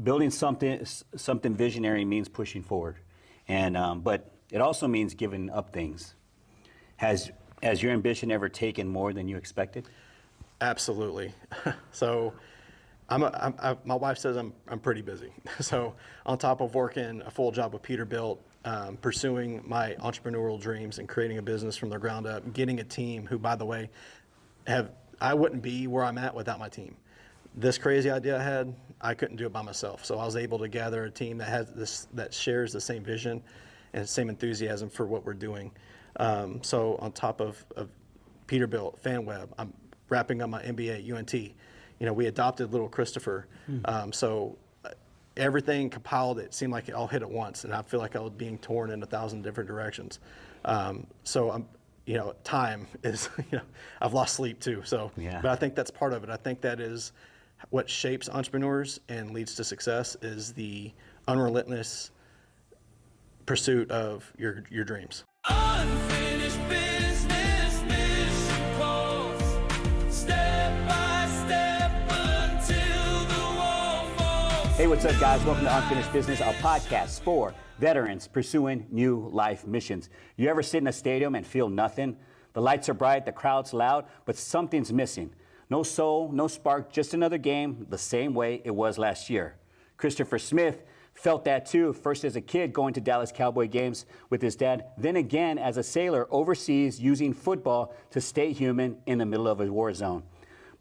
building something visionary means pushing forward, and but it also means giving up things. Has your ambition ever taken more than you expected? Absolutely. So my wife says I'm pretty busy. So on top of working a full job with Peterbilt, pursuing my entrepreneurial dreams and creating a business from the ground up, getting a team who, by the way, I wouldn't be where I'm at without my team. This crazy idea I had, I couldn't do it by myself. So I was able to gather a team that shares the same vision and same enthusiasm for what we're doing. So on top of Peterbilt, FanWeb, I'm wrapping up my MBA at UNT. We adopted little Christopher. So everything compiled, it seemed like it all hit at once, and I feel like I was being torn in 1,000 different directions. So I'm, time is, I've lost sleep too. So, Yeah. But I think that's part of it. I think that is what shapes entrepreneurs and leads to success is the unrelentless pursuit of your dreams. Unfinished business, mission calls, step by step until the wall falls. Hey, what's up, guys? Welcome to Unfinished Business, a podcast for veterans pursuing new life missions. You ever sit in a stadium and feel nothing? The lights are bright, the crowd's loud, but something's missing. No soul, no spark, just another game the same way it was last year. Christopher Smith felt that too, first as a kid going to Dallas Cowboy games with his dad, then again as a sailor overseas using football to stay human in the middle of a war zone.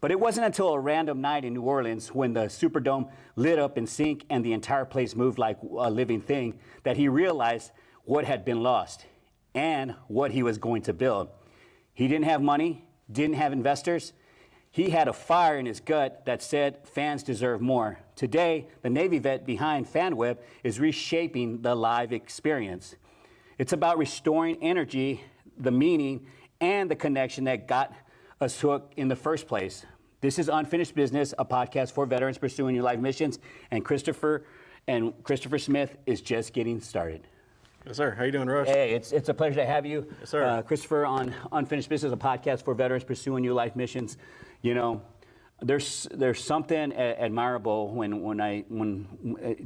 But it wasn't until a random night in New Orleans when the Superdome lit up in sync and the entire place moved like a living thing that he realized what had been lost and what he was going to build. He didn't have money, didn't have investors. He had a fire in his gut that said fans deserve more. Today, the Navy vet behind FanWeb is reshaping the live experience. It's about restoring energy, the meaning, and the connection that got us hooked in the first place. This is Unfinished Business, a podcast for veterans pursuing new life missions, and Christopher Smith is just getting started. Yes, sir. How you doing, Rush? Hey, it's a pleasure to have you. Yes, sir. Christopher on Unfinished Business, a podcast for veterans pursuing new life missions. There's something admirable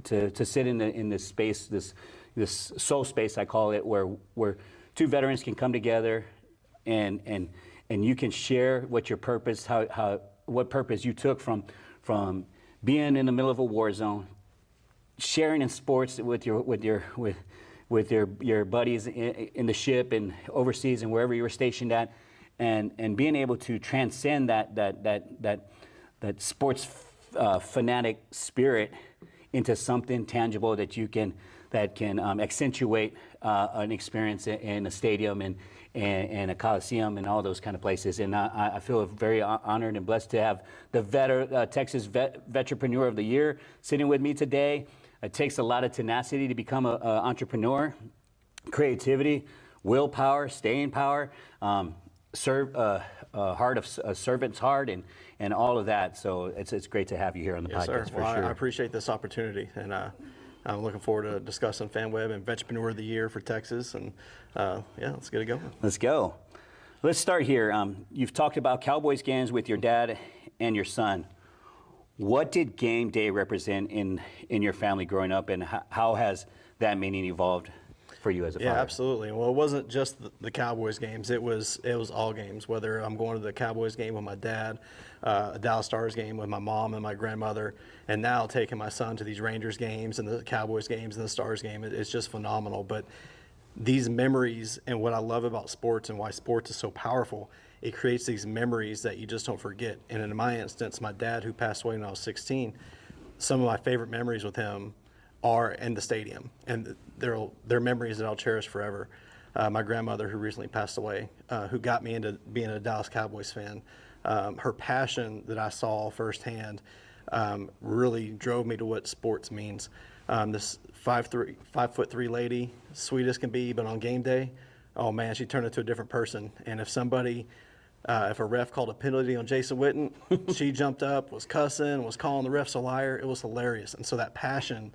to sit in this space, this soul space I call it, where two veterans can come together and you can share what your purpose, what purpose you took from being in the middle of a war zone, sharing in sports with your buddies in the ship and overseas and wherever you were stationed at, and being able to transcend that sports fanatic spirit into something tangible that can accentuate an experience in a stadium and a coliseum and all those kind of places. And I feel very honored and blessed to have the Texas Vetrepreneur of the Year sitting with me today. It takes a lot of tenacity to become an entrepreneur, creativity, willpower, staying power, heart of a servant's heart, and all of that. So it's great to have you here on the Yes, podcast. sir. For Well, sure. I appreciate this opportunity, and I'm looking forward to discussing FanWeb and Vetrepreneur of the Year for Texas. And let's get it going. Let's go. Let's start here. You've talked about Cowboys games with your dad and your son. What did game day represent in your family growing up, and how has that meaning evolved for you as a father? Yeah, absolutely. Well, it wasn't just the Cowboys games. It was all games, whether I'm going to the Cowboys game with my dad, a Dallas Stars game with my mom and my grandmother, and now taking my son to these Rangers games and the Cowboys games and the Stars game. It's just phenomenal. But these memories, and what I love about sports and why sports is so powerful, it creates these memories that you just don't forget. And in my instance, my dad, who passed away when I was 16, some of my favorite memories with him are in the stadium, and they're memories that I'll cherish forever. My grandmother, who recently passed away, who got me into being a Dallas Cowboys fan, her passion that I saw firsthand really drove me to what sports means. This 5'3" lady, sweet as can be, but on game day, oh man, she turned into a different person. And if a ref called a penalty on Jason Witten, she jumped up, was cussing, was calling the refs a liar. It was hilarious. And so that passion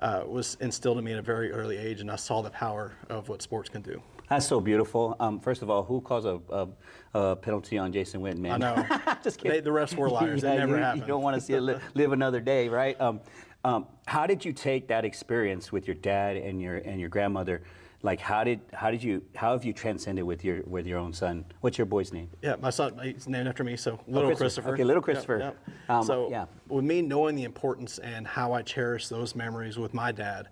was instilled in me at a very early age, and I saw the power of what sports can do. That's so beautiful. First of all, who calls a penalty on Jason Witten, man? I know. Just kidding. The refs were liars. Yeah, It never happened. You don't want to see it live another day, right? How did you take that experience with your dad and your grandmother? Like, how have you transcended with your own son? What's your boy's name? Yeah, my son, he's named after me, so little Christopher. Okay, little Christopher. Yep. So with me knowing the importance and how I cherish those memories with my dad,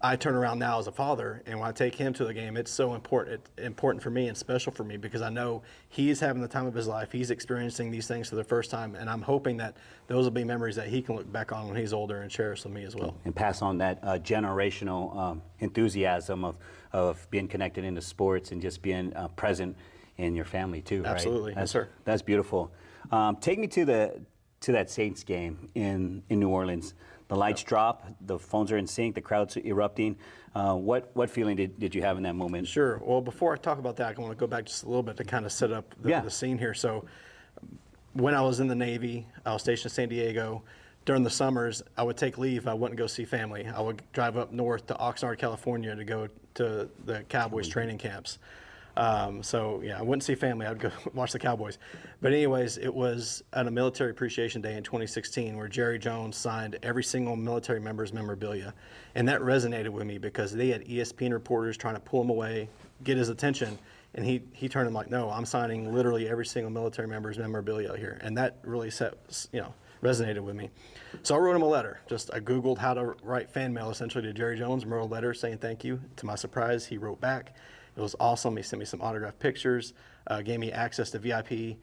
I turn around now as a father, and when I take him to the game, it's so important for me and special for me because I know he's having the time of his life. He's experiencing these things for the first time, and I'm hoping that those will be memories that he can look back on when he's older and cherish with me as well. And pass on that generational enthusiasm of being connected into sports and just being present in your family too. Absolutely, right? yes, sir. That's beautiful. Take me to that Saints game in New Orleans. The lights drop, the phones are in sync, the crowd's erupting. What feeling did you have in that moment? Sure. Well, before I talk about that, I want to go back just a little bit to kind of set up the scene here. So when I was in the Navy, I was stationed in San Diego. During the summers, I would take leave. I wouldn't go see family. I would drive up north to Oxnard, California to go to the Cowboys training camps. So yeah, I wouldn't see family. I'd go watch the Cowboys. But anyways, it was on a Military Appreciation Day in 2016 where Jerry Jones signed every single military member's memorabilia. And that resonated with me because they had ESPN reporters trying to pull him away, get his attention. And he turned him like, no, I'm signing literally every single military member's memorabilia here. And that really resonated with me. So I wrote him a letter. I Googled how to write fan mail essentially to Jerry Jones, wrote a letter saying thank you. To my surprise, he wrote back. It was awesome. He sent me some autographed pictures, gave me access to VIP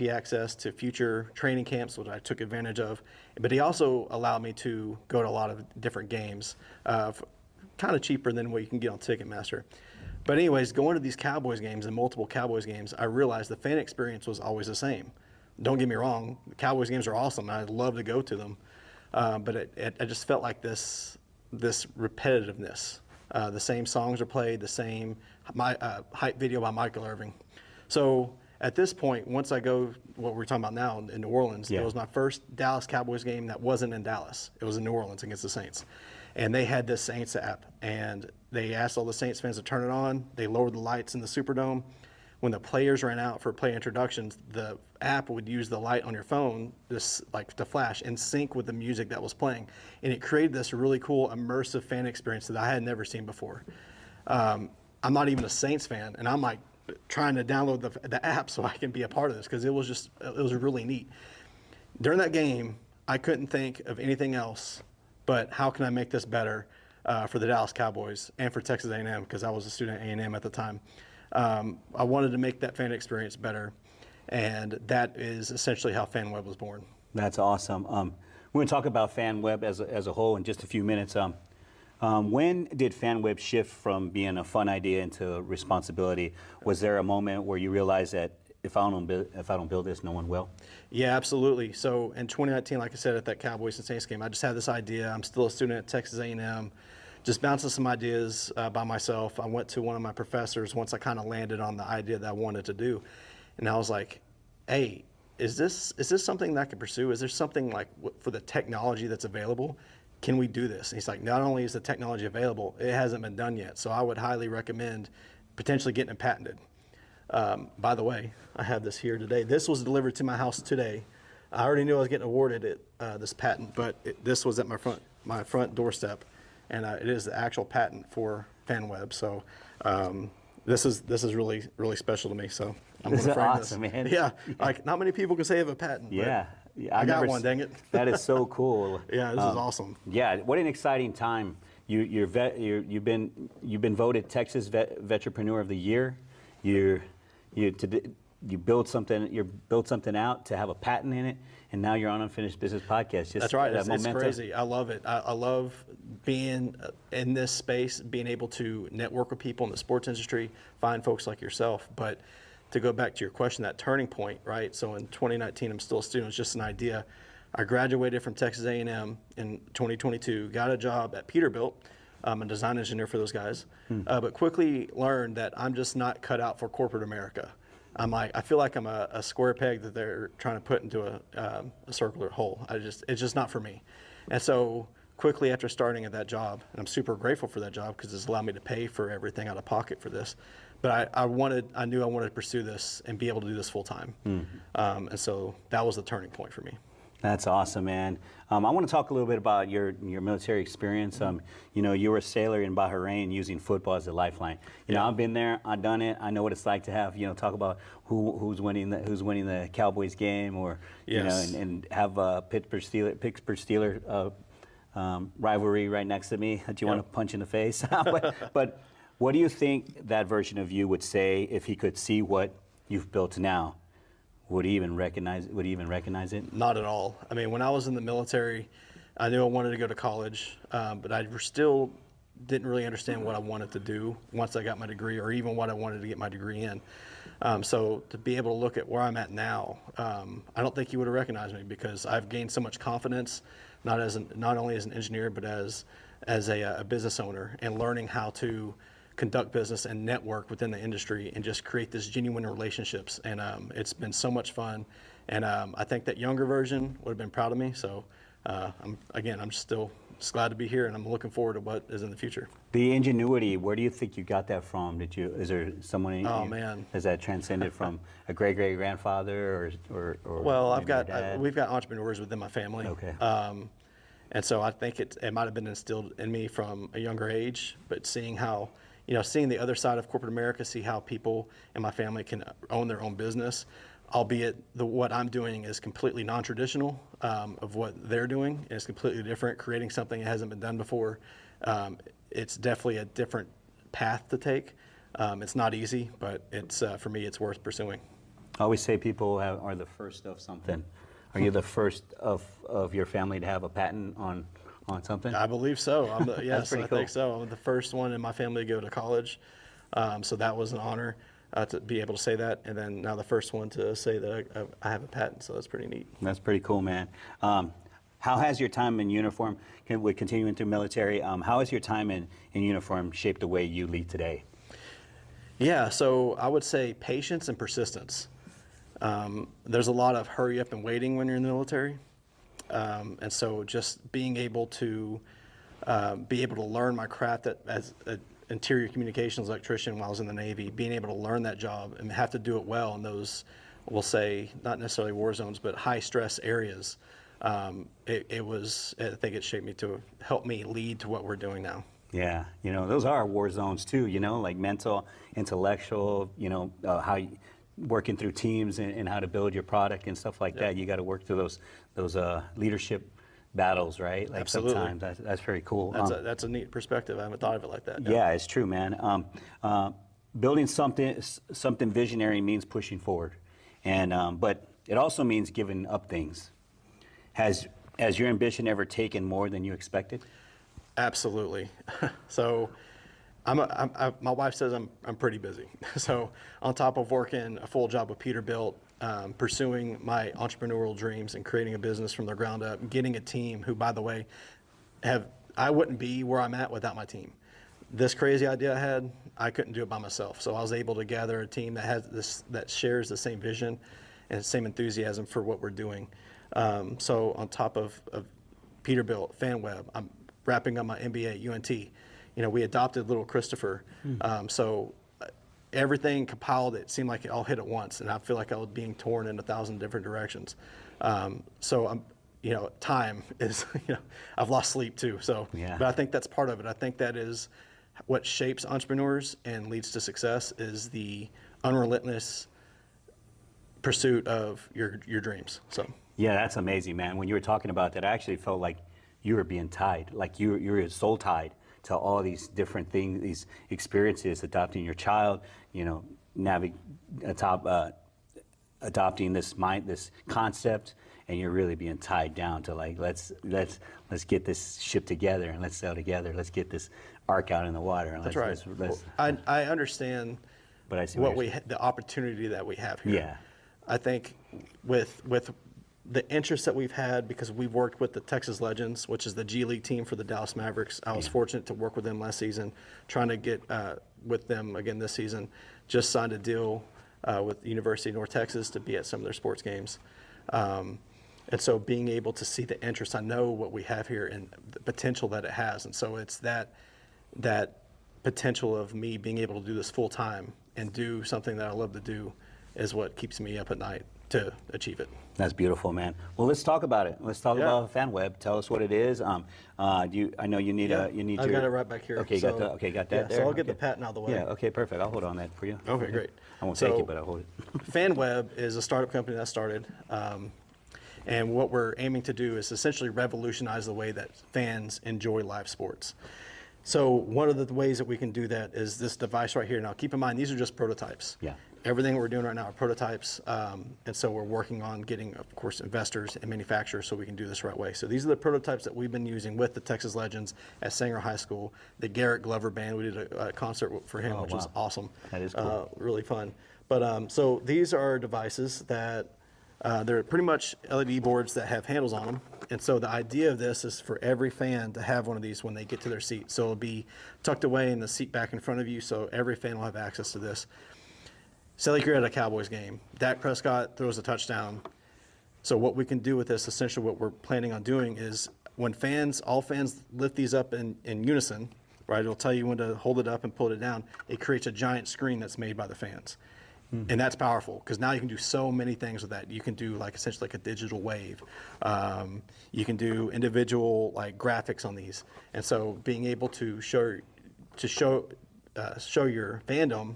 access to future training camps, which I took advantage of. But he also allowed me to go to a lot of different games, kind of cheaper than what you can get on Ticketmaster. But anyways, going to these Cowboys games and multiple Cowboys games, I realized the fan experience was always the same. Don't get me wrong, the Cowboys games are awesome. I'd love to go to them. But I just felt like this repetitiveness. The same songs are played, the same hype video by Michael Irving. So at this point, once I go, what we're talking about now in New Orleans, it was my first Dallas Cowboys game that wasn't in Dallas. It was in New Orleans against the Saints. And they had this Saints app, and they asked all the Saints fans to turn it on. They lowered the lights in the Superdome. When the players ran out for player introductions, the app would use the light on your phone to flash and sync with the music that was playing. And it created this really cool immersive fan experience that I had never seen before. I'm not even a Saints fan, and I'm like trying to download the app so I can be a part of this because it was really neat. During that game, I couldn't think of anything else but how can I make this better for the Dallas Cowboys and for Texas A&M because I was a student at A&M at the time. I wanted to make that fan experience better, and that is essentially how FanWeb was born. That's awesome. We're going to talk about FanWeb as a whole in just a few minutes. When did FanWeb shift from being a fun idea into responsibility? Was there a moment where you realized that if I don't build this, no one will? Yeah, absolutely. So in 2019, like I said, at that Cowboys and Saints game, I just had this idea. I'm still a student at Texas A&M. Just bouncing some ideas by myself. I went to one of my professors once I kind of landed on the idea that I wanted to do. And I was like, hey, is this something that I can pursue? Is there something like for the technology that's available? Can we do this? And he's like, not only is the technology available, it hasn't been done yet. So I would highly recommend potentially getting it patented. By the way, I have this here today. This was delivered to my house today. I already knew I was getting awarded this patent, but this was at my front doorstep. And it is the actual patent for FanWeb. So this is really, really special to me. So I'm going to frame awesome, this. Man. Yeah, like not many people can say they have a patent. Yeah, I got one. Dang it. That is so cool. Yeah, this is awesome. Yeah, what an exciting time. You've been voted Texas Vetrepreneur of the Year. You build something out to have a patent in it, and now you're on Unfinished Business Podcast. That's right. It's crazy. I love it. I love being in this space, being able to network with people in the sports industry, find folks like yourself. But to go back to your question, that turning point, right? So in 2019, I'm still a student. It's just an idea. I graduated from Texas A&M in 2022, got a job at Peterbilt. I'm a design engineer for those guys, but quickly learned that I'm just not cut out for corporate America. I feel like I'm a square peg that they're trying to put into a circular hole. It's just not for me. And so quickly after starting at that job, and I'm super grateful for that job because it's allowed me to pay for everything out of pocket for this. But I knew I wanted to pursue this and be able to do this full time. And so that was the turning point for me. That's awesome, man. I want to talk a little bit about your military experience. You were a sailor in Bahrain using football as a lifeline. I've been there, I've done it. I know what it's like to have, talk about who's winning the Cowboys game, or Yes. and have Pittsburgh Steeler rivalry right next to me that you want to punch in the face. but what do you think that version of you would say if he could see what you've built now? Would he even recognize it? Not at all. I mean, when I was in the military, I knew I wanted to go to college, but I still didn't really understand what I wanted to do once I got my degree, or even what I wanted to get my degree in. So to be able to look at where I'm at now, I don't think he would have recognized me, because I've gained so much confidence, not only as an engineer, but as a business owner, and learning how to conduct business and network within the industry and just create this genuine relationships. And it's been so much fun. And I think that younger version would have been proud of me. So I'm still just glad to be here, and I'm looking forward to what is in the future. The ingenuity, where do you think you got that from? Is there someone? Man. Has that transcended from a great grandfather or? Well, maybe your dad? we've got entrepreneurs within my family. Okay. And so I think it might have been instilled in me from a younger age, but seeing how, seeing the other side of corporate America, see how people in my family can own their own business, albeit what I'm doing is completely non-traditional of what they're doing, and it's completely different, creating something that hasn't been done before. It's definitely a different path to take. It's not easy, but for me, it's worth pursuing. I always say people are the first of something. Are you the first of your family to have a patent on something? I believe so. Yes, pretty I cool. think so. I'm the first one in my family to go to college, so that was an honor to be able to say that. And then now the first one to say that I have a patent, so that's pretty neat. That's pretty cool, man. How has your time in uniform, we're continuing through military, how has your time in uniform shaped the way you lead today? Yeah, so I would say patience and persistence. There's a lot of hurry up and waiting when you're in the military. And so just being able to learn my craft as an interior communications electrician while I was in the Navy, being able to learn that job and have to do it well in those, we'll say, not necessarily war zones, but high stress areas. I think it shaped me to help me lead to what we're doing now. Yeah, those are war zones too, like mental, intellectual, how you, working through teams and how to build your product and stuff like that. You got to work through those leadership battles, right? Like Absolutely. Sometimes that's very cool. That's a neat perspective. I haven't thought of it like that. Yeah, it's true, man. Building something visionary means pushing forward, and but it also means giving up things. Has your ambition ever taken more than you expected? Absolutely. So my wife says I'm pretty busy. So on top of working a full job with Peterbilt, pursuing my entrepreneurial dreams and creating a business from the ground up, getting a team who, by the way, I wouldn't be where I'm at without my team. This crazy idea I had, I couldn't do it by myself. So I was able to gather a team that shares the same vision and the same enthusiasm for what we're doing. So on top of Peterbilt, FanWeb, I'm wrapping up my MBA at UNT. We adopted little Christopher. So everything compiled, it seemed like it all hit at once, and I feel like I was being torn in 1,000 different directions. So I'm, time is, I've lost sleep too. So, Yeah. But I think that's part of it. I think that is what shapes entrepreneurs and leads to success, is the unrelentless pursuit of your dreams. So. Yeah, that's amazing, man. When you were talking about that, I actually felt like you were being tied, like you were soul tied to all these different things, these experiences, adopting your child, adopting this concept, and you're really being tied down to like, let's get this ship together and let's sail together. Let's get this ark out in the water. And That's right. I understand but I see the opportunity that we have here. Yeah. I think with the interest that we've had, because we've worked with the Texas Legends, which is the G League team for the Dallas Mavericks. I was fortunate to work with them last season, trying to get with them again this season. Just signed a deal with the University of North Texas to be at some of their sports games. And so being able to see the interest, I know what we have here and the potential that it has. And so it's that potential of me being able to do this full time and do something that I love to do is what keeps me up at night to achieve it. That's beautiful, man. Well, let's talk about it. Let's talk about FanWeb. Tell us what it is. I know you need I've got it right back here. Okay, got that there. So I'll get the patent out of the way. Yeah. Okay, perfect. I'll hold on that for you. Okay, great. I won't take it, but I'll hold it. FanWeb is a startup company that started, and what we're aiming to do is essentially revolutionize the way that fans enjoy live sports. So one of the ways that we can do that is this device right here. Now, keep in mind, these are just prototypes. Yeah. Everything we're doing right now are prototypes, and so we're working on getting, of course, investors and manufacturers so we can do this right way. So these are the prototypes that we've been using with the Texas Legends at Sanger High School. The Garrett Glover Band, we did a concert for him, which was awesome. That is cool. Really fun. But so these are devices that they're pretty much LED boards that have handles on them. And so the idea of this is for every fan to have one of these when they get to their seat. So it'll be tucked away in the seat back in front of you, so every fan will have access to this. Say like you're at a Cowboys game. Dak Prescott throws a touchdown. So what we can do with this, essentially what we're planning on doing is when all fans lift these up in unison, right? It'll tell you when to hold it up and pull it down. It creates a giant screen that's made by the fans. And that's powerful because now you can do so many things with that. You can do like essentially like a digital wave. You can do individual like graphics on these. And so being able to show your fandom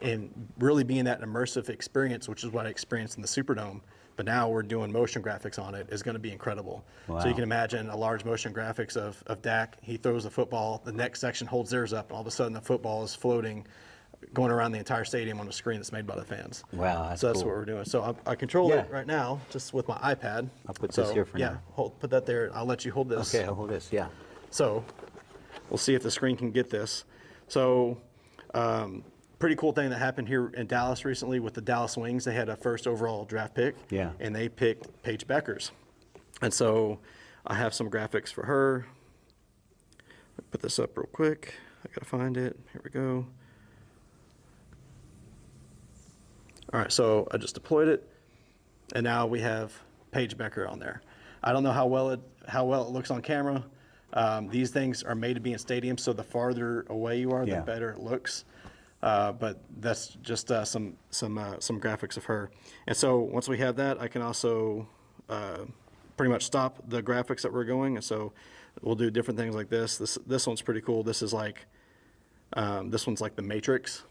and really being that immersive experience, which is what I experienced in the Superdome, but now we're doing motion graphics on it, is going to be incredible. Wow. So you can imagine a large motion graphics of Dak. He throws the football, the next section holds theirs up, and all of a sudden the football is floating, going around the entire stadium on a screen that's made by the fans. Wow, that's So that's cool. what we're doing. So I control it right now just with my iPad. I'll put this here for now. Put that there. I'll let you hold this. Okay, I'll hold this. Yeah. So we'll see if the screen can get this. So pretty cool thing that happened here in Dallas recently with the Dallas Wings. They had a first overall draft pick. Yeah. And they picked Paige Beckers. And so I have some graphics for her. Put this up real quick. I gotta find it. Here we go. All right, so I just deployed it, and now we have Paige Becker on there. I don't know how well it looks on camera. These things are made to be in stadiums, so the farther away you are, the better it looks. But that's just some graphics of her. And so once we have that, I can also pretty much stop the graphics that we're going. And so we'll do different things like this. This one's pretty cool. This is like this one's like the Matrix.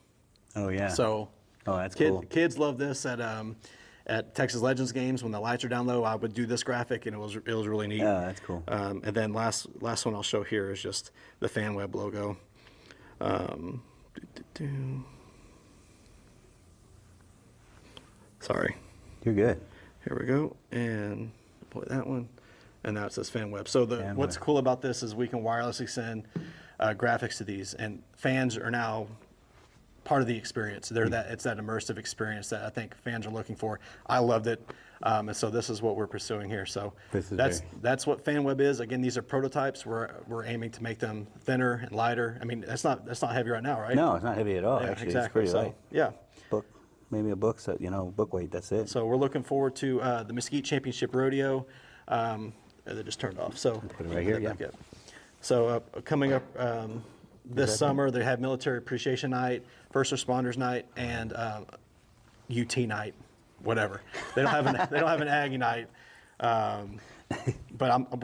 Oh yeah. So. Oh, that's cool. Kids love this at Texas Legends games when the lights are down low. I would do this graphic, and it was really neat. Yeah, that's cool. And then last one I'll show here is just the FanWeb logo. Sorry. You're good. Here we go, and deploy that one, and now it says FanWeb. So what's cool about this is we can wirelessly send graphics to these, and fans are now part of the experience. It's that immersive experience that I think fans are looking for. I loved it, and so this is what we're pursuing here. So that's what FanWeb is. Again, these are prototypes. We're aiming to make them thinner and lighter. I mean, that's not heavy right now, right? No, it's not heavy at all. Yeah, actually, exactly. It's pretty light. Yeah. Book, maybe a book set. Book weight. That's it. So we're looking forward to the Mesquite Championship Rodeo. They just turned off. So put it right here. Yeah. So coming up this summer, they have Military Appreciation Night, First Responders Night, and UT Night, whatever. They don't have an Aggie Night, but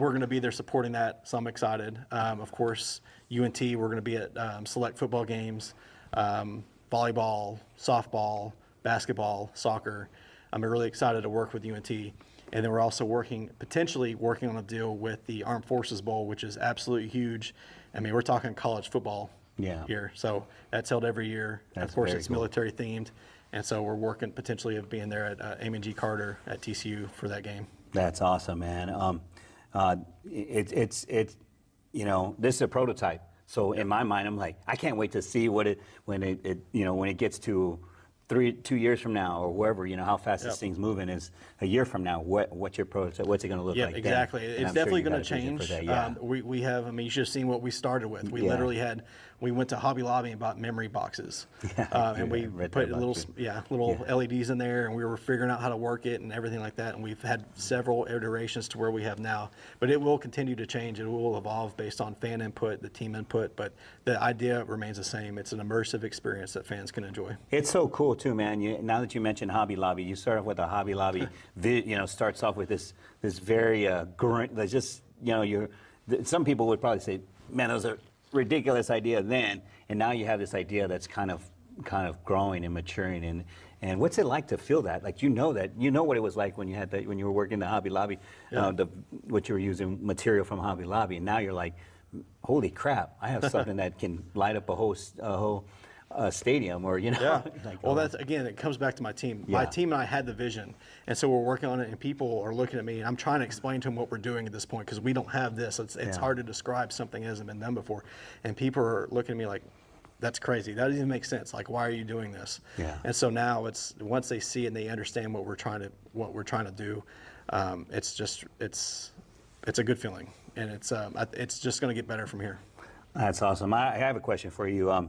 we're going to be there supporting that. So I'm excited. Of course, UNT. We're going to be at select football games, volleyball, softball, basketball, soccer. I'm really excited to work with UNT. And then we're also potentially working on a deal with the Armed Forces Bowl, which is absolutely huge. I mean, we're talking college football here. So that's held every year. Of course, it's military themed. And so we're working potentially of being there at Amon G. Carter at TCU for that game. That's awesome, man. This is a prototype. So in my mind, I'm like, I can't wait to see when it gets to 2 years from now or wherever, how fast this thing's moving is a year from now. What's your prototype? What's it going to look like? Yeah, exactly. Then? It's definitely going to change. We have, you should have seen what we started with. We literally we went to Hobby Lobby and bought memory boxes. And we put little LEDs in there, and we were figuring out how to work it and everything like that. And we've had several iterations to where we have now. But it will continue to change. It will evolve based on fan input, the team input. But the idea remains the same. It's an immersive experience that fans can enjoy. It's so cool, too, man. Now that you mentioned Hobby Lobby, you start off with a Hobby Lobby. Starts off with this very just some people would probably say, man, that was a ridiculous idea then, and now you have this idea that's kind of growing and maturing. And what's it like to feel that? Like what it was like when you were working the Hobby Lobby, what you were using material from Hobby Lobby, and now you're like, holy crap, I have something that can light up a whole stadium, or Yeah. like, Well, that's again, it comes back to my team. My team and I had the vision, and so we're working on it. And people are looking at me, and I'm trying to explain to them what we're doing at this point because we don't have this. It's hard to describe something that hasn't been done before, and people are looking at me like, "That's crazy. That doesn't even make sense. Like, why are you doing this?" Yeah. And so now it's once they see it and they understand what we're trying to do, it's a good feeling, and it's just going to get better from here. That's awesome. I have a question for you.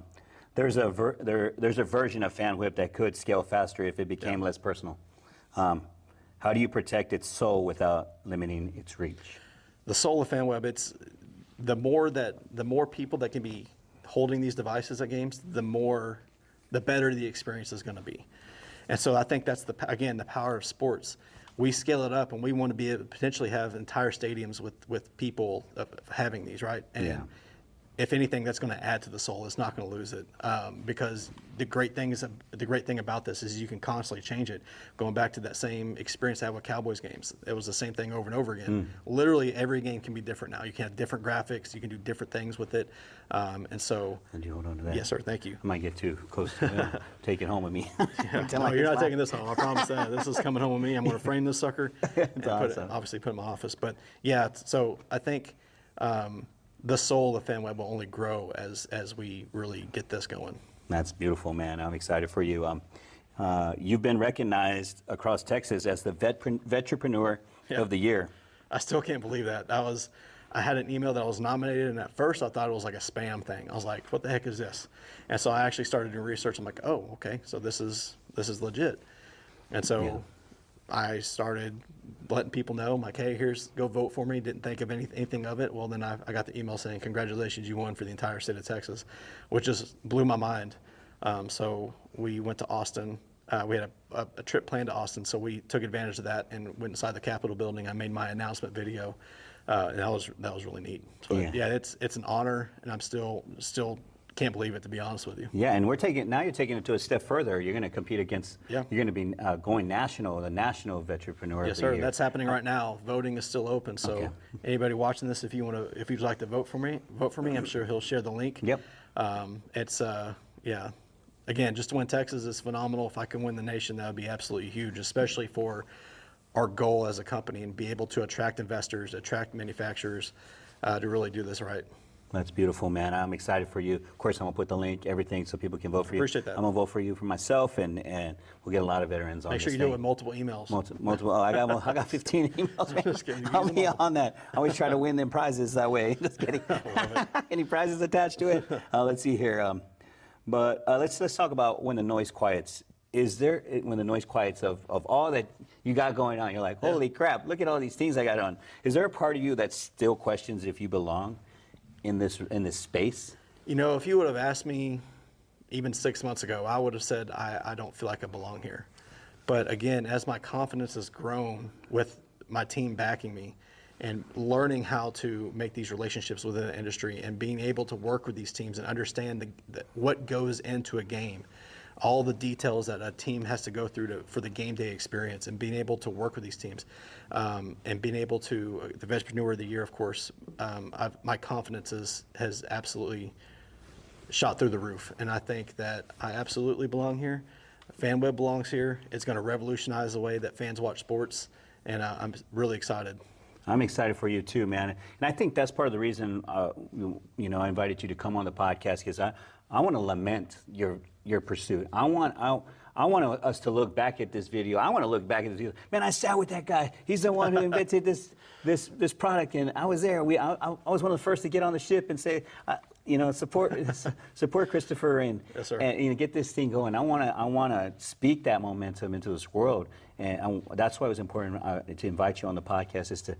There's a version of FanWeb that could scale faster if it became less personal. How do you protect its soul without limiting its reach? The soul of FanWeb, it's the more people that can be holding these devices at games, the better the experience is going to be. And so I think that's the power of sports. We scale it up, and we want to be able to potentially have entire stadiums with people having these, right? And if anything, that's going to add to the soul. It's not going to lose it, because the great thing about this is you can constantly change it. Going back to that same experience I had with Cowboys games, it was the same thing over and over again. Literally every game can be different now. You can have different graphics. You can do different things with it, and so. And you hold on to that? Yes, sir. Thank you. I might get too close to it. Take it home with me. No, you're not taking this home. I promise that. This is coming home with me. I'm going to frame this sucker. And awesome. obviously put it in my office. But yeah, so I think. The soul of FanWeb will only grow as we really get this going. That's beautiful, man. I'm excited for you. You've been recognized across Texas as the Vetrepreneur of the Year. I still can't believe that. I had an email that I was nominated, and at first I thought it was like a spam thing. I was like, what the heck is this? And so I actually started doing research. I'm like, oh, okay, so this is legit. And so I started letting people know. I'm like, hey, go vote for me. Didn't think of anything of it. Well, then I got the email saying, congratulations, you won for the entire state of Texas, which just blew my mind. So we went to Austin. We had a trip planned to Austin, so we took advantage of that and went inside the Capitol building. I made my announcement video, and that was really neat. So it's an honor, and I'm still can't believe it, to be honest with you. Yeah, and you're taking it to a step further. You're going to compete against. Yeah. You're going to be going national, the National Vetrepreneur Yes, of the sir. Year. That's happening right now. Voting is still open. So Okay. anybody watching this, if you'd like to vote for me. I'm sure he'll share the link. Yep. Again, just to win Texas is phenomenal. If I can win the nation, that would be absolutely huge, especially for our goal as a company and be able to attract investors, attract manufacturers, to really do this right. That's beautiful, man. I'm excited for you. Of course, I'm going to put the link, everything, so people can vote for you. Appreciate that. I'm going to vote for you for myself, and we'll get a lot of veterans on Make this sure you thing. do it with multiple emails. Multiple. Oh, I got 15 emails. Man. Just kidding. You I'll use be them all. on that. I always try to win them prizes that way. Just kidding. Any prizes attached to it? Let's see here. But let's talk about when the noise quiets. When the noise quiets of all that you got going on, you're like, holy crap, look at all these things I got on. Is there a part of you that still questions if you belong in this space? You know, if you would have asked me even 6 months ago, I would have said I don't feel like I belong here. But again, as my confidence has grown with my team backing me and learning how to make these relationships within the industry and being able to work with these teams and understand what goes into a game, all the details that a team has to go through for the game day experience, and being able to work with these teams, and being able to, the Vetrepreneur of the Year, of course, my confidence has absolutely shot through the roof. And I think that I absolutely belong here. FanWeb belongs here. It's going to revolutionize the way that fans watch sports, and I'm really excited. I'm excited for you too, man. And I think that's part of the reason, I invited you to come on the podcast, because I want to lament your pursuit. I want us to look back at this video. I want to look back at this video. Man, I sat with that guy. He's the one who invented this product, and I was there. I was one of the first to get on the ship and say, support Christopher and Yes, sir. and get this thing going. I want to speak that momentum into this world, and that's why it was important to invite you on the podcast, is to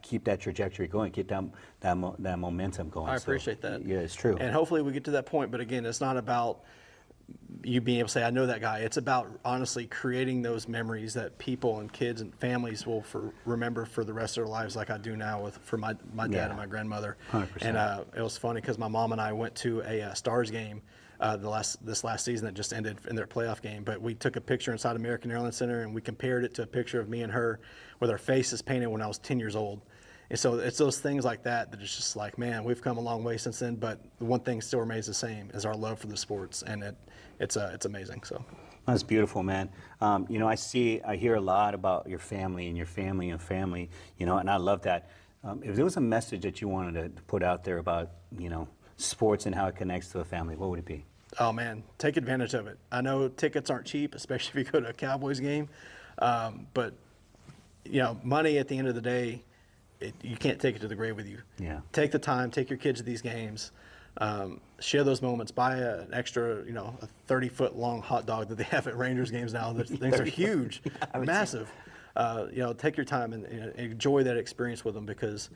keep that trajectory going, keep that momentum going. I appreciate that. Yeah, it's true. And hopefully we get to that point. But again, it's not about you being able to say, I know that guy. It's about honestly creating those memories that people and kids and families will remember for the rest of their lives, like I do now for my dad Yeah. and my grandmother. 100%. And it was funny because my mom and I went to a Stars game this last season that just ended in their playoff game. But we took a picture inside American Airlines Center and we compared it to a picture of me and her with our faces painted when I was 10 years old. And so it's those things like that that it's just like, man, we've come a long way since then. But the one thing still remains the same is our love for the sports, and it's amazing. So That's beautiful, man. You know, I hear a lot about your family and your family and family. You know, and I love that. If there was a message that you wanted to put out there about, you know, sports and how it connects to a family, what would it be? oh man, take advantage of it. I know tickets aren't cheap, especially if you go to a Cowboys game, but you know, money at the end of the day, you can't take it to the grave with you. Yeah. Take the time, take your kids to these games, share those moments, buy an extra, you know, a 30-foot long hot dog that they have at Rangers games now. Those things are huge, massive. You know, take your time and enjoy that experience with them because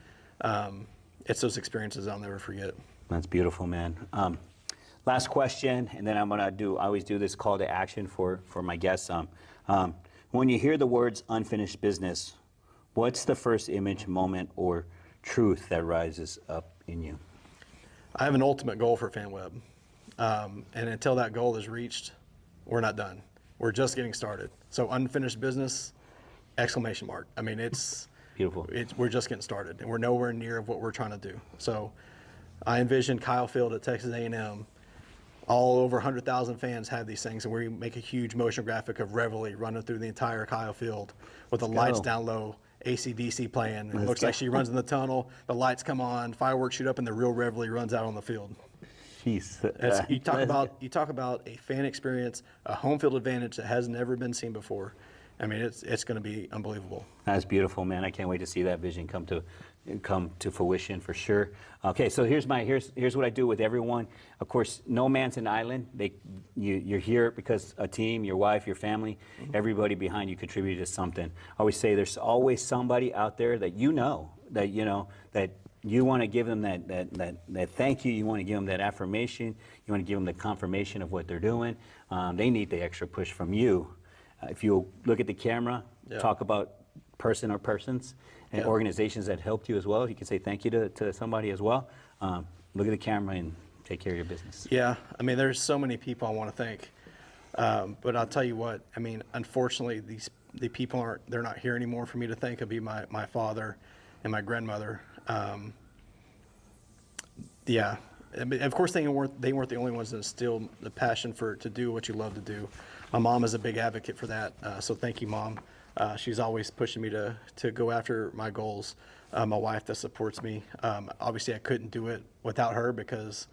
it's those experiences I'll never forget. That's beautiful, man. Last question, and then I always do this call to action for my guests. When you hear the words unfinished business, what's the first image, moment, or truth that rises up in you? I have an ultimate goal for FanWeb. And until that goal is reached, we're not done. We're just getting started. So unfinished business, exclamation mark. I mean, it's Beautiful. we're just getting started, and we're nowhere near of what we're trying to do. So I envision Kyle Field at Texas A&M. All over 100,000 fans have these things, and we make a huge motion graphic of Reveille running through the entire Kyle Field with the lights go. down low, AC/DC playing. It Let's looks go. like she runs in the tunnel, the lights come on, fireworks shoot up, and the real Reveille runs out on the field. Jeez. You talk about a fan experience, a home field advantage that has never been seen before. I mean, it's going to be unbelievable. That's beautiful, man. I can't wait to see that vision come to fruition for sure. Okay, so here's what I do with everyone. Of course, no man's an island. You're here because a team, your wife, your family, everybody behind you contributed to something. I always say there's always somebody out there that you know that you want to give them that thank you. You want to give them that affirmation. You want to give them the confirmation of what they're doing. They need the extra push from you. If you look at the camera, talk about person or persons and organizations that helped you as well. You can say thank you to somebody as well. Look at the camera and take care of your business. Yeah, I mean, there's so many people I want to thank, but I'll tell you what. I mean, unfortunately, the people they're not here anymore for me to thank. It'd be my father and my grandmother. Yeah, I mean, of course they weren't the only ones that instilled the passion to do what you love to do. My mom is a big advocate for that, so thank you, Mom. She's always pushing me to go after my goals. My wife that supports me. Obviously, I couldn't do it without her because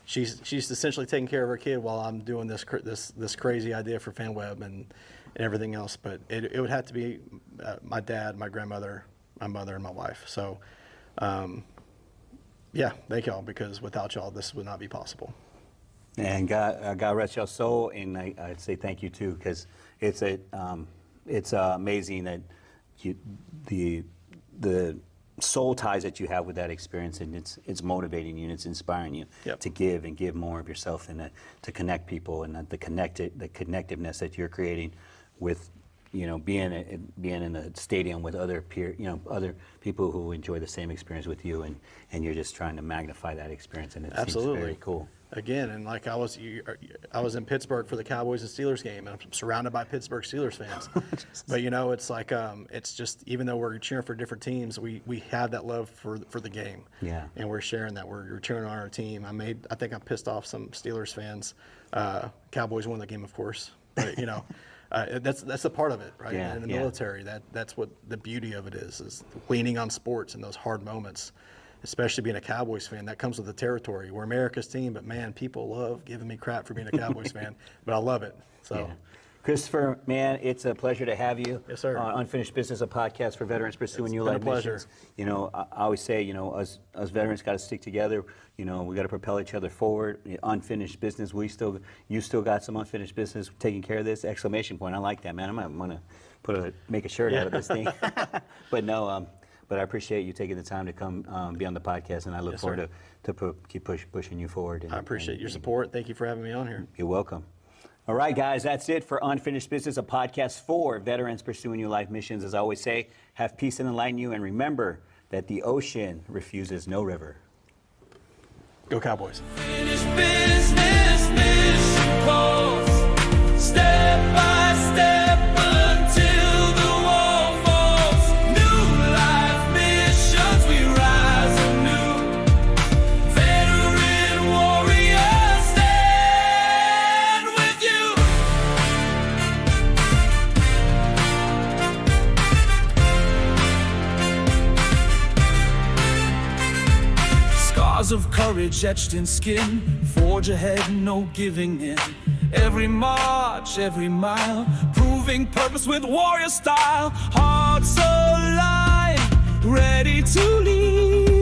she's essentially taking care of her kid while I'm doing this crazy idea for FanWeb and everything else. But it would have to be my dad, my grandmother, my mother, and my wife. So, yeah, thank y'all, because without y'all, this would not be possible. And God rest your soul, and I'd say thank you too, because it's amazing that the soul ties that you have with that experience, and it's motivating you and it's inspiring you to give and give more of yourself and to connect people, and the connectiveness that you're creating with, you know, being in a stadium with other other people who enjoy the same experience with you, and you're just trying to magnify that experience, and it seems very cool. Again, and like I was in Pittsburgh for the Cowboys and Steelers game, and I'm surrounded by Pittsburgh Steelers fans. But you know, it's like it's just, even though we're cheering for different teams, we have that love for the game. Yeah. And we're sharing that. We're cheering on our team. I think I pissed off some Steelers fans. Cowboys won the game, of course, but you know. That's a part of it, right? Yeah, in the military, that's what the beauty of it is leaning on sports in those hard moments, especially being a Cowboys fan. That comes with the territory. We're America's team, but man, people love giving me crap for being a Cowboys fan, but I love it. So. Yeah. Christopher, man, it's a pleasure to have you. Yes, sir. On Unfinished Business, a podcast for veterans pursuing new been a life pleasure. missions. You know, I always say, you know, us veterans got to stick together. You know, we got to propel each other forward. Unfinished business. You still got some unfinished business taking care of this. exclamation point. I like that, man. I might want to make a shirt out of this thing. But no, but I appreciate you taking the time to come be on the podcast, and I look forward to keep pushing you forward. I appreciate your support. Thank you for having me on here. You're welcome. All right, guys, that's it for Unfinished Business, a podcast for veterans pursuing new life missions. As I always say, have peace and enlighten you, and remember that the ocean refuses no river. Go Cowboys. Finish business, mission calls. Step by step until the wall falls. New life missions, we rise anew. Veteran warriors, stand with you. Scars of courage etched in skin. Forge ahead, no giving in. Every march, every mile, proving purpose with warrior style. Hearts alive, ready to lead.